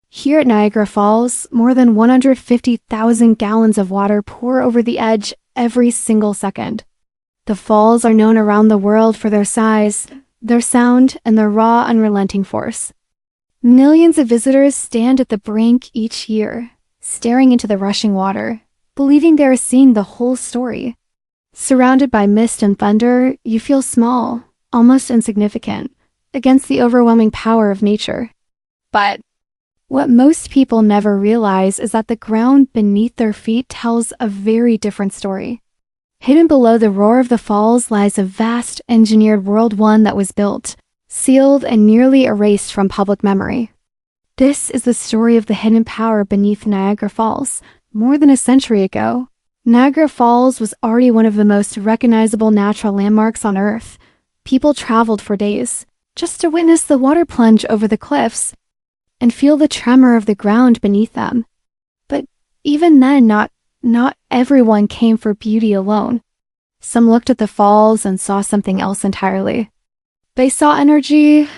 Here at Niagara Falls, more than 150,000 gallons of water pour over the edge every single second. The falls are known around the world for their size, their sound, and their raw, unrelenting force. Millions of visitors stand at the brink each year, staring into the rushing water, believing they are seeing the whole story. Surrounded by mist and thunder, you feel small, almost insignificant, against the overwhelming power of nature. But what most people never realize is that the ground beneath their feet tells a very different story. Hidden below the roar of the falls lies a vast engineered world, one that was built, sealed, and nearly erased from public memory. This is the story of the hidden power beneath Niagara Falls. More than a century ago, Niagara Falls was already one of the most recognizable natural landmarks on Earth. People traveled for days just to witness the water plunge over the cliffs and feel the tremor of the ground beneath them. But even then, not everyone came for beauty alone. Some looked at the falls and saw something else entirely. They saw energy.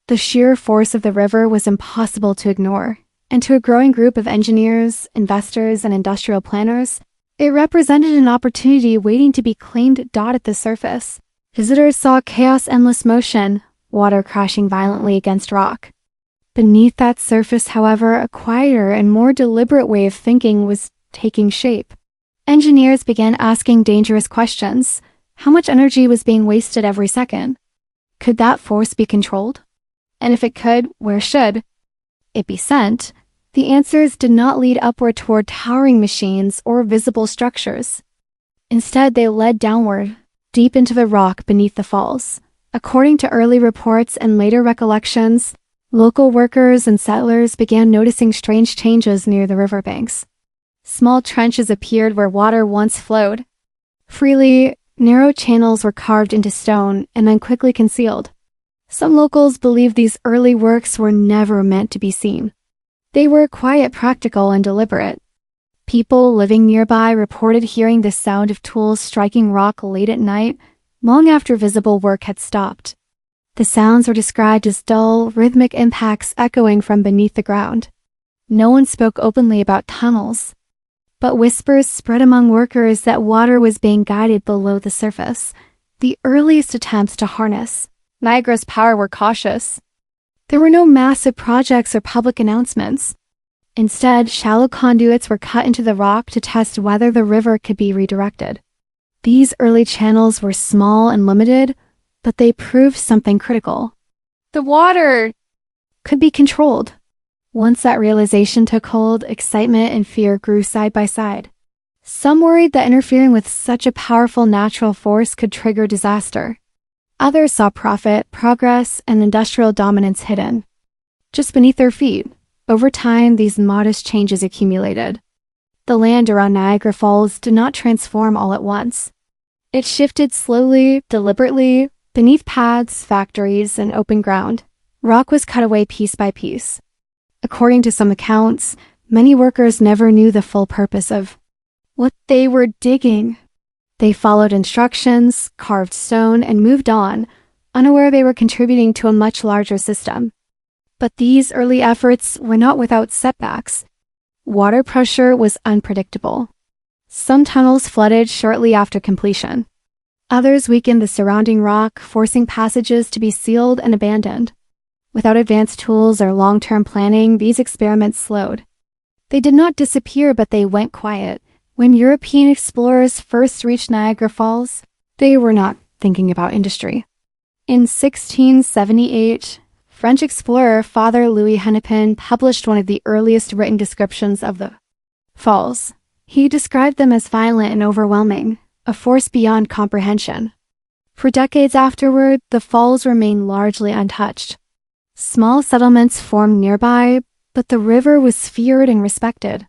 The sheer force of the river was impossible to ignore, and to a growing group of engineers, investors, and industrial planners, it represented an opportunity waiting to be claimed. At the surface, visitors saw chaos, endless motion, water crashing violently against rock. Beneath that surface, however, a quieter and more deliberate way of thinking was taking shape. Engineers began asking dangerous questions. How much energy was being wasted every second? Could that force be controlled? And if it could, where should it be sent? The answers did not lead upward toward towering machines or visible structures. Instead, they led downward, deep into the rock beneath the falls. According to early reports and later recollections, local workers and settlers began noticing strange changes near the riverbanks. Small trenches appeared where water once flowed freely. Narrow channels were carved into stone and then quickly concealed. Some locals believed these early works were never meant to be seen. They were quiet, practical, and deliberate. People living nearby reported hearing the sound of tools striking rock late at night, long after visible work had stopped. The sounds were described as dull, rhythmic impacts echoing from beneath the ground. No one spoke openly about tunnels, but whispers spread among workers that water was being guided below the surface. The earliest attempts to harness Niagara's power were cautious. There were no massive projects or public announcements. Instead, shallow conduits were cut into the rock to test whether the river could be redirected. These early channels were small and limited, but they proved something critical. The water could be controlled. Once that realization took hold, excitement and fear grew side by side. Some worried that interfering with such a powerful natural force could trigger disaster. Others saw profit, progress, and industrial dominance hidden just beneath their feet. Over time, these modest changes accumulated. The land around Niagara Falls did not transform all at once. It shifted slowly, deliberately. Beneath paths, factories, and open ground, rock was cut away piece by piece. According to some accounts, many workers never knew the full purpose of what they were digging. They followed instructions, carved stone, and moved on, unaware they were contributing to a much larger system. But these early efforts were not without setbacks. Water pressure was unpredictable. Some tunnels flooded shortly after completion. Others weakened the surrounding rock, forcing passages to be sealed and abandoned. Without advanced tools or long-term planning, these experiments slowed. They did not disappear, but they went quiet. When European explorers first reached Niagara Falls, they were not thinking about industry. In 1678, French explorer Father Louis Hennepin published one of the earliest written descriptions of the falls. He described them as violent and overwhelming, a force beyond comprehension. For decades afterward, the falls remained largely untouched. Small settlements formed nearby, but the river was feared and respected.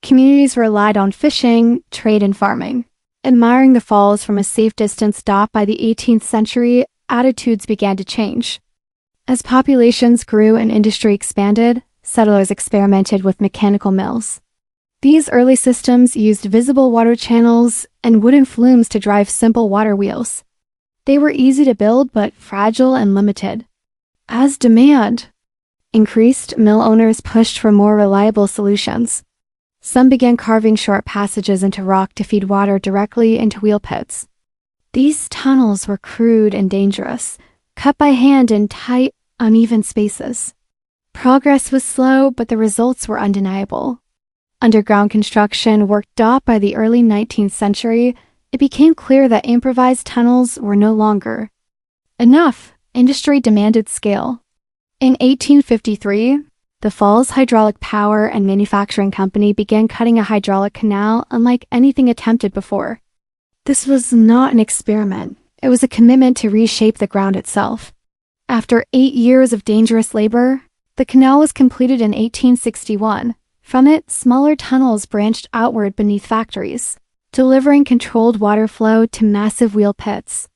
Communities relied on fishing, trade, and farming. Admiring the falls from a safe distance. By the 18th century, attitudes began to change. As populations grew and industry expanded, settlers experimented with mechanical mills. These early systems used visible water channels and wooden flumes to drive simple water wheels. They were easy to build but fragile and limited. As demand increased, mill owners pushed for more reliable solutions. Some began carving short passages into rock to feed water directly into wheel pits. These tunnels were crude and dangerous, cut by hand in tight, uneven spaces. Progress was slow, but the results were undeniable. Underground construction worked up by the early 19th century. It became clear that improvised tunnels were no longer enough. Industry demanded scale. In 1853, the Falls Hydraulic Power and Manufacturing Company began cutting a hydraulic canal unlike anything attempted before. This was not an experiment. It was a commitment to reshape the ground itself. After 8 years of dangerous labor, the canal was completed in 1861. From it, smaller tunnels branched outward beneath factories, delivering controlled water flow to massive wheel pits.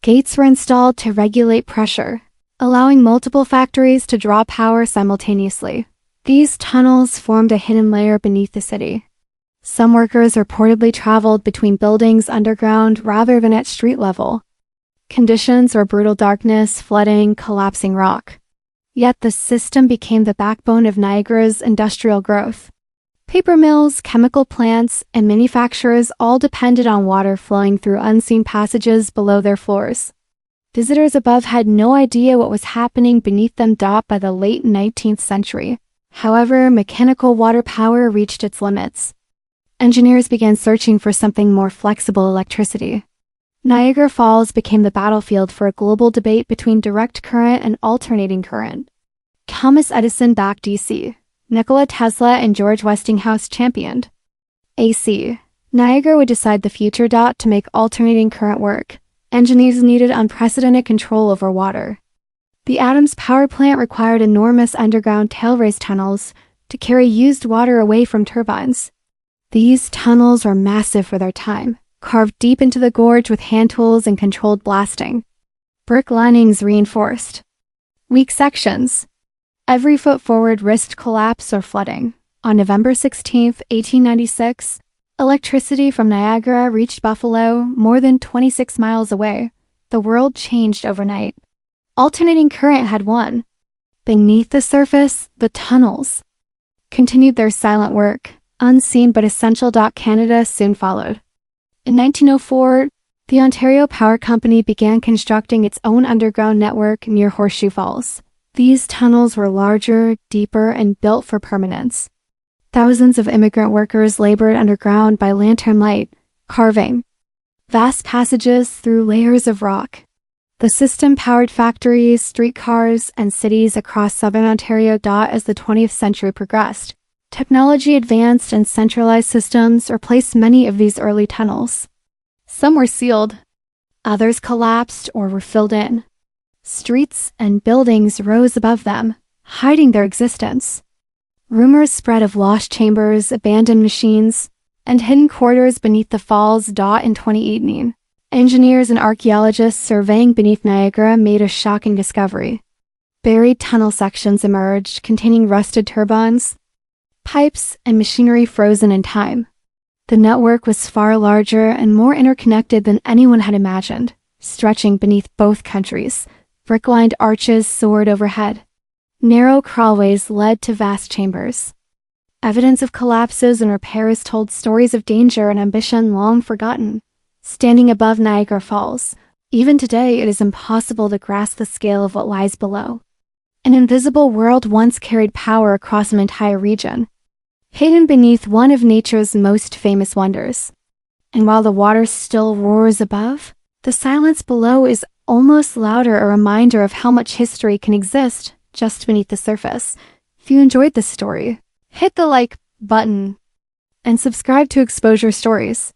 Gates were installed to regulate pressure, allowing multiple factories to draw power simultaneously. These tunnels formed a hidden layer beneath the city. Some workers reportedly traveled between buildings underground rather than at street level. Conditions were brutal: darkness, flooding, collapsing rock. Yet the system became the backbone of Niagara's industrial growth. Paper mills, chemical plants, and manufacturers all depended on water flowing through unseen passages below their floors. Visitors above had no idea what was happening beneath them. By the late 19th century, however, mechanical water power reached its limits. Engineers began searching for something more flexible: electricity. Niagara Falls became the battlefield for a global debate between direct current and alternating current. Thomas Edison backed DC. Nikola Tesla and George Westinghouse championed AC. Niagara would decide the future. To make alternating current work, engineers needed unprecedented control over water. The Adams power plant required enormous underground tailrace tunnels to carry used water away from turbines. These tunnels were massive for their time, carved deep into the gorge with hand tools and controlled blasting. Brick linings reinforced weak sections. Every foot forward risked collapse or flooding. On November 16, 1896, electricity from Niagara reached Buffalo, more than 26 miles away. The world changed overnight. Alternating current had won. Beneath the surface, the tunnels continued their silent work, unseen but essential. Canada soon followed. In 1904, the Ontario Power Company began constructing its own underground network near Horseshoe Falls. These tunnels were larger, deeper, and built for permanence. Thousands of immigrant workers labored underground by lantern light, carving vast passages through layers of rock. The system powered factories, streetcars, and cities across southern Ontario. As the 20th century progressed, technology advanced and centralized systems replaced many of these early tunnels. Some were sealed, others collapsed or were filled in. Streets and buildings rose above them, hiding their existence. Rumors spread of lost chambers, abandoned machines, and hidden quarters beneath the falls. In 2018, engineers and archaeologists surveying beneath Niagara made a shocking discovery. Buried tunnel sections emerged containing rusted turbines, pipes, and machinery frozen in time. The network was far larger and more interconnected than anyone had imagined, stretching beneath both countries. Brick-lined arches soared overhead. Narrow crawlways led to vast chambers. Evidence of collapses and repairs told stories of danger and ambition long forgotten. Standing above Niagara Falls, even today it is impossible to grasp the scale of what lies below. An invisible world once carried power across an entire region, hidden beneath one of nature's most famous wonders. And while the water still roars above, the silence below is almost louder, a reminder of how much history can exist just beneath the surface. If you enjoyed this story, hit the like button and subscribe to Exposure Stories.